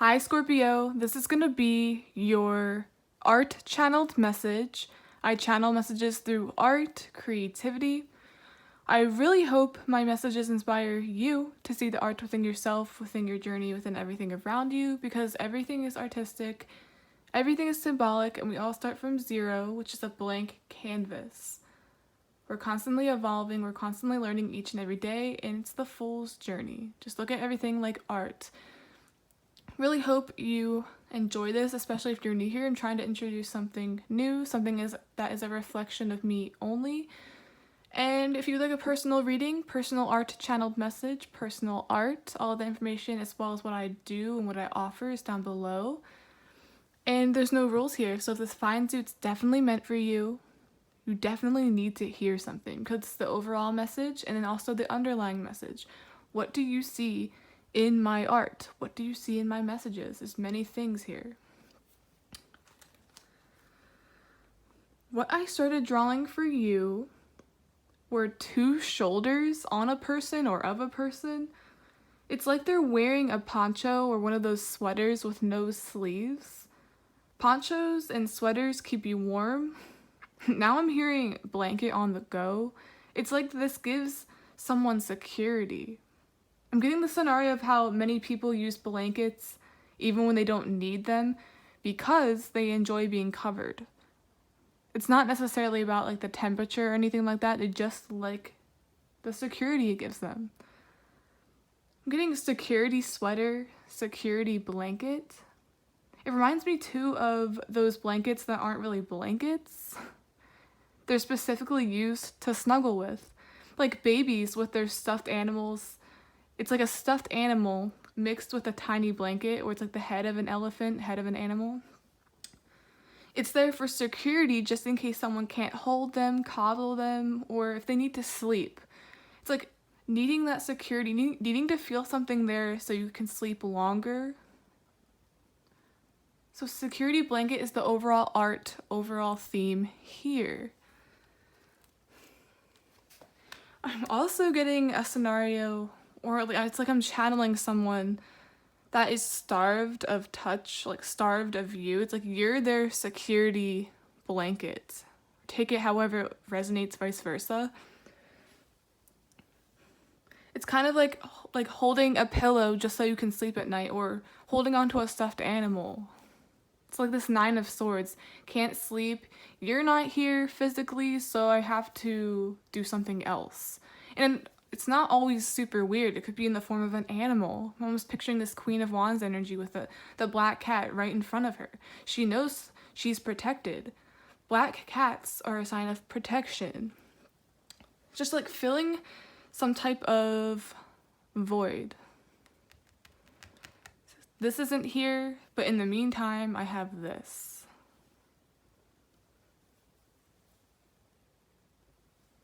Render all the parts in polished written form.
Hi Scorpio, this is going to be your art channeled message. I channel messages through art, creativity. I really hope my messages inspire you to see the art within yourself, within your journey, within everything around you, because everything is artistic, everything is symbolic, and we all start from zero, which is a blank canvas. We're constantly evolving, we're constantly learning each and every day, and it's the fool's journey. Just look at everything like art. Really hope you enjoy this, especially if you're new here and trying to introduce something new, that is a reflection of me only. And if you'd like a personal reading, personal art channeled message, personal art, all of the information as well as what I do and what I offer is down below. And there's no rules here, so if this finds you, it's definitely meant for you. You definitely need to hear something because it's the overall message and then also the underlying message. What do you see in my art? What do you see in my messages? There's many things here. What I started drawing for you were two shoulders on a person or of a person. It's like they're wearing a poncho or one of those sweaters with no sleeves. Ponchos and sweaters keep you warm. Now I'm hearing blanket on the go. It's like this gives someone security. I'm getting the scenario of how many people use blankets even when they don't need them because they enjoy being covered. It's not necessarily about like the temperature or anything like that. They just like the security it gives them. I'm getting security sweater, security blanket. It reminds me too of those blankets that aren't really blankets. They're specifically used to snuggle with. Like babies with their stuffed animals. It's like a stuffed animal mixed with a tiny blanket, or it's like the head of an elephant, head of an animal. It's there for security just in case someone can't hold them, coddle them, or if they need to sleep. It's like needing that security, needing to feel something there so you can sleep longer. So security blanket is the overall art, overall theme here. I'm also getting a scenario, or it's like I'm channeling someone that is starved of touch, like starved of you. It's like you're their security blanket. Take it however it resonates, vice versa. It's kind of like holding a pillow just so you can sleep at night, or holding onto a stuffed animal. It's like this Nine of Swords. Can't sleep. You're not here physically, so I have to do something else. And it's not always super weird. It could be in the form of an animal. I'm almost picturing this Queen of Wands energy with the black cat right in front of her. She knows she's protected. Black cats are a sign of protection. Just like filling some type of void. This isn't here, but in the meantime, I have this.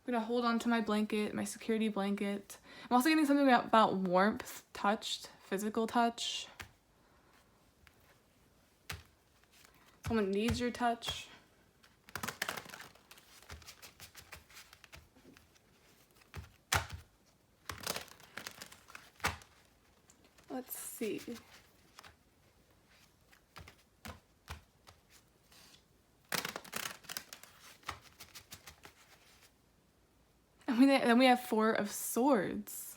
I'm gonna hold on to my blanket, my security blanket. I'm also getting something about warmth, touch, physical touch. Someone needs your touch. Let's see. Then we have Four of Swords.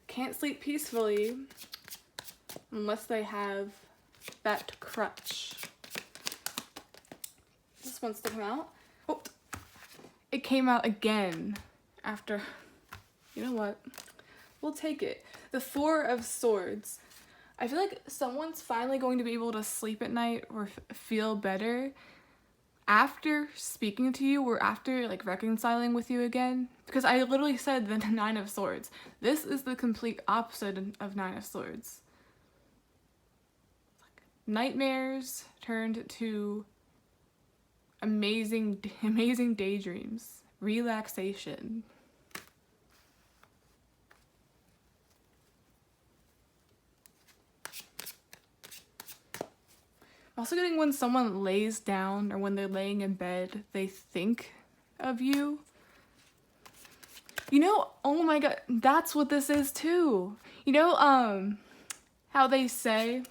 Can't sleep peacefully unless they have that crutch. This wants to come out. Oh, it came out again after. You know what? We'll take it. The Four of Swords. I feel like someone's finally going to be able to sleep at night or feel better after speaking to you or after like reconciling with you again, because I literally said the Nine of Swords. This is the complete opposite of Nine of Swords. Nightmares turned to amazing daydreams, relaxation. Also getting when someone lays down or when they're laying in bed, they think of you. You know, oh my god, that's what this is too. You know, how they say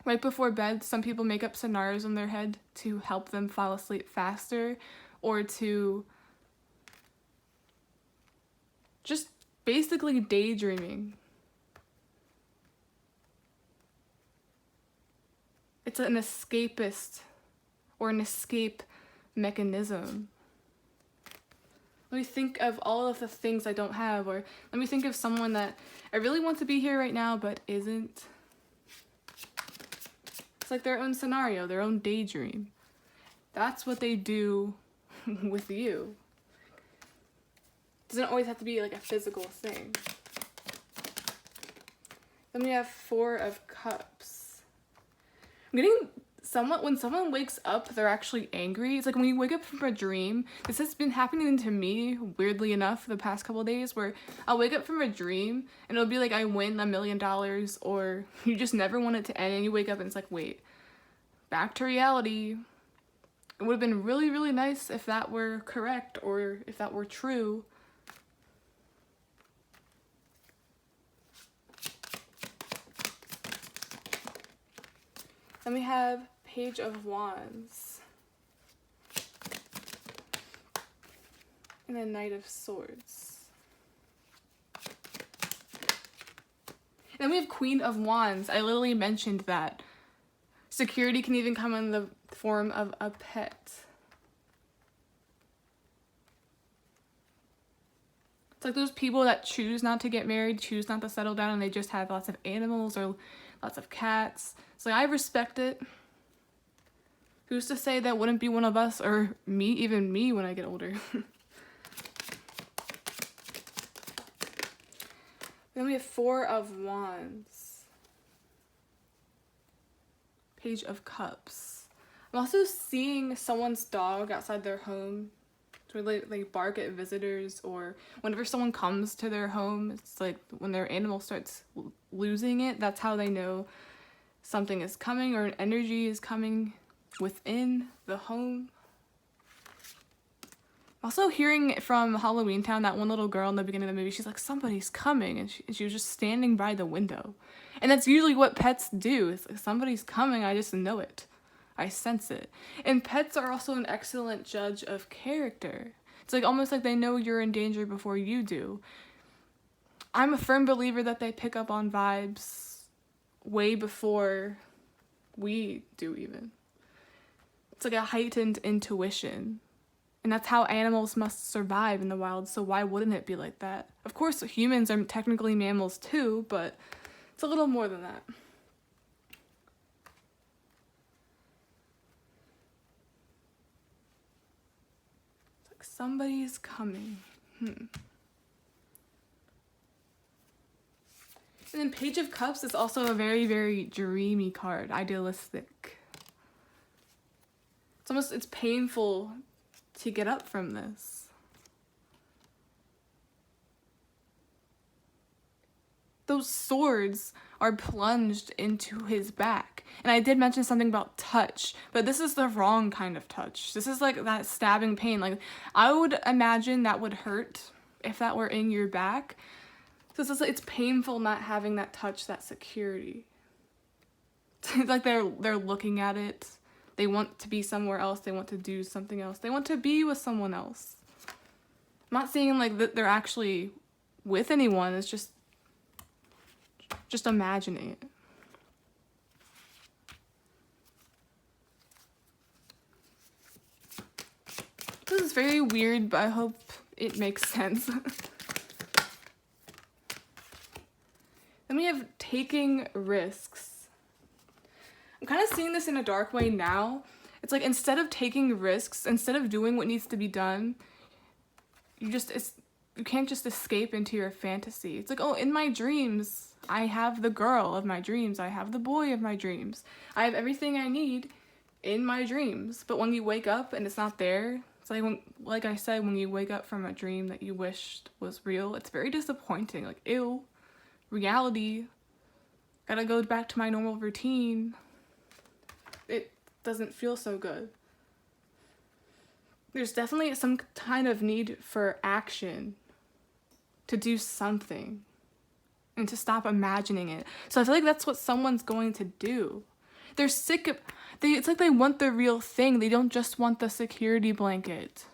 right before bed, some people make up scenarios in their head to help them fall asleep faster or to just basically daydreaming. It's an escapist or an escape mechanism. Let me think of all of the things I don't have, or let me think of someone that I really want to be here right now but isn't. It's like their own scenario, their own daydream. That's what they do with you. It doesn't always have to be like a physical thing. Then we have 4 of Cups. I'm getting somewhat, when someone wakes up, they're actually angry. It's like when you wake up from a dream. This has been happening to me, weirdly enough, the past couple of days, where I'll wake up from a dream and it'll be like I win $1 million, or you just never want it to end, and you wake up and it's like, wait, back to reality. It would have been really, really nice if that were correct, or if that were true. Then we have Page of Wands. And then Knight of Swords. And then we have Queen of Wands. I literally mentioned that. Security can even come in the form of a pet. It's like those people that choose not to get married, choose not to settle down, and they just have lots of animals or lots of cats. So I respect it. Who's to say that wouldn't be one of us, or me, even me when I get older? Then we have 4 of Wands. Page of Cups. I'm also seeing someone's dog outside their home. So they bark at visitors, or whenever someone comes to their home, it's like when their animal starts losing it, that's how they know something is coming, or an energy is coming within the home. Also hearing from Halloween Town, that one little girl in the beginning of the movie, she's like, somebody's coming, and she was just standing by the window. And that's usually what pets do. It's like, somebody's coming, I just know it. I sense it. And pets are also an excellent judge of character. It's like almost like they know you're in danger before you do. I'm a firm believer that they pick up on vibes way before we do even. It's like a heightened intuition. And that's how animals must survive in the wild, so why wouldn't it be like that? Of course, humans are technically mammals too, but it's a little more than that. It's like somebody's coming. And then Page of Cups is also a very, very dreamy card, idealistic. It's painful to get up from this. Those swords are plunged into his back. And I did mention something about touch, but this is the wrong kind of touch. This is like that stabbing pain. Like, I would imagine that would hurt if that were in your back. So it's painful not having that touch, that security. It's like they're looking at it. They want to be somewhere else. They want to do something else. They want to be with someone else. I'm not saying like that they're actually with anyone. It's just imagining it. This is very weird, but I hope it makes sense. Then we have taking risks. I'm kind of seeing this in a dark way now. It's like instead of taking risks, instead of doing what needs to be done, you can't just escape into your fantasy. It's like, oh, in my dreams, I have the girl of my dreams. I have the boy of my dreams. I have everything I need in my dreams. But when you wake up and it's not there, it's like I said, when you wake up from a dream that you wished was real, it's very disappointing. Like, ew, reality. Gotta go back to my normal routine. It doesn't feel so good. There's definitely some kind of need for action to do something and to stop imagining it. So I feel like that's what someone's going to do. They're sick of, it's like they want the real thing. They don't just want the security blanket.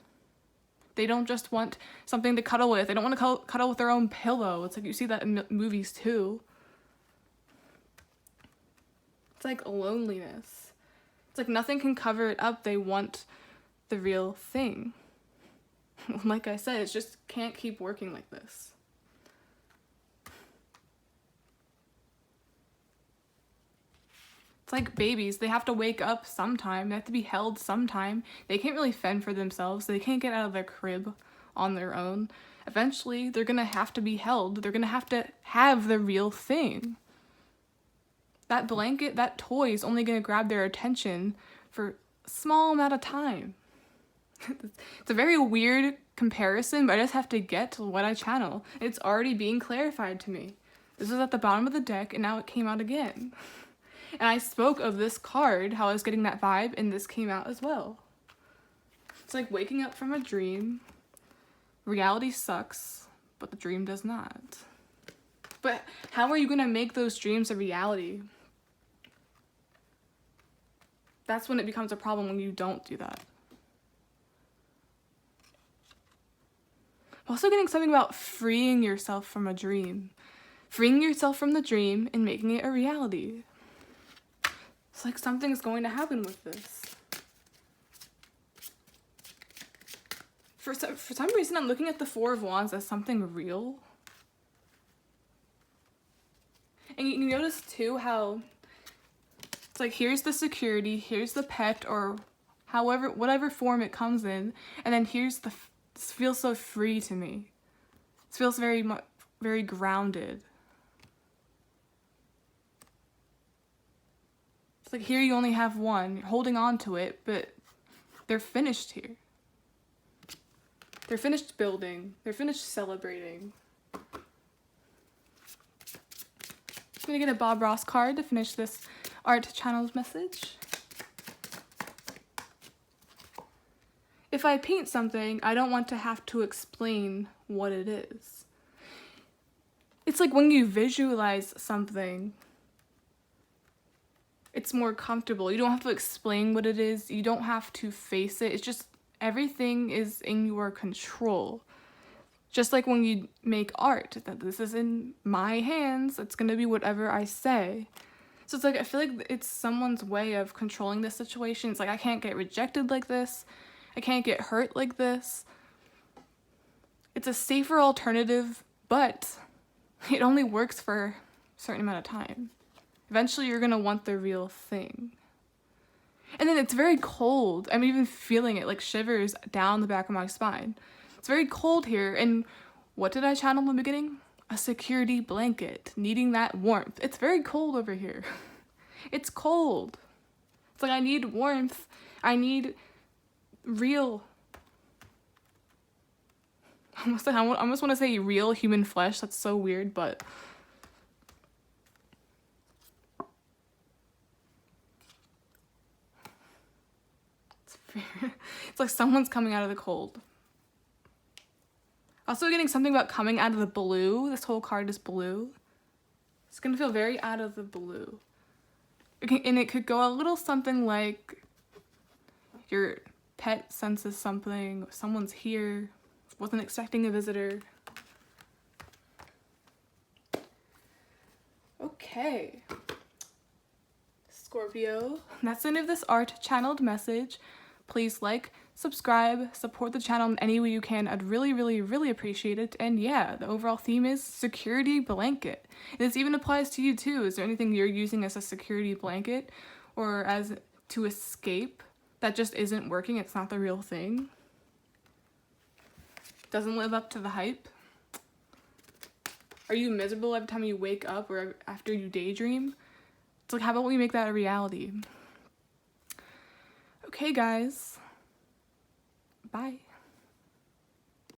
They don't just want something to cuddle with. They don't want to cuddle with their own pillow. It's like you see that in movies too. It's like loneliness. It's like nothing can cover it up. They want the real thing. Like I said, it just can't keep working like this. It's like babies. They have to wake up sometime. They have to be held sometime. They can't really fend for themselves. They can't get out of their crib on their own. Eventually, they're gonna have to be held. They're gonna have to have the real thing. That blanket, that toy is only gonna grab their attention for a small amount of time. It's a very weird comparison, but I just have to get to what I channel. It's already being clarified to me. This was at the bottom of the deck, and now it came out again. And I spoke of this card, how I was getting that vibe, and this came out as well. It's like waking up from a dream. Reality sucks, but the dream does not. But how are you going to make those dreams a reality? That's when it becomes a problem, when you don't do that. I'm also getting something about freeing yourself from a dream. Freeing yourself from the dream and making it a reality. It's like something's going to happen with this. For some reason, I'm looking at the Four of Wands as something real. And you notice too how it's like, here's the security, here's the pet, or however, whatever form it comes in, and then here's the, this feels so free to me. This feels very grounded. It's like, here you only have one, you're holding on to it, but they're finished here. They're finished building, they're finished celebrating. I'm gonna get a Bob Ross card to finish this art channel's message. If I paint something, I don't want to have to explain what it is. It's like when you visualize something, it's more comfortable. You don't have to explain what it is. You don't have to face it. It's just everything is in your control. Just like when you make art, that this is in my hands. It's going to be whatever I say. So it's like, I feel like it's someone's way of controlling this situation. It's like, I can't get rejected like this. I can't get hurt like this. It's a safer alternative, but it only works for a certain amount of time. Eventually, you're going to want the real thing. And then it's very cold. I'm even feeling it, like shivers down the back of my spine. It's very cold here. And what did I channel in the beginning? A security blanket, needing that warmth. It's very cold over here. It's cold. It's like I need warmth. I need real. I almost want to say real human flesh. That's so weird, but it's like someone's coming out of the cold. Also getting something about coming out of the blue. This whole card is blue. It's gonna feel very out of the blue. And it could go a little something like your pet senses something, someone's here, wasn't expecting a visitor. Okay. Scorpio, that's the end of this art channeled message. Please like, subscribe, support the channel in any way you can. I'd really, really, really appreciate it. And yeah, the overall theme is security blanket. And this even applies to you too. Is there anything you're using as a security blanket or as to escape that just isn't working? It's not the real thing. Doesn't live up to the hype. Are you miserable every time you wake up or after you daydream? It's like, how about we make that a reality? Okay, guys. Bye.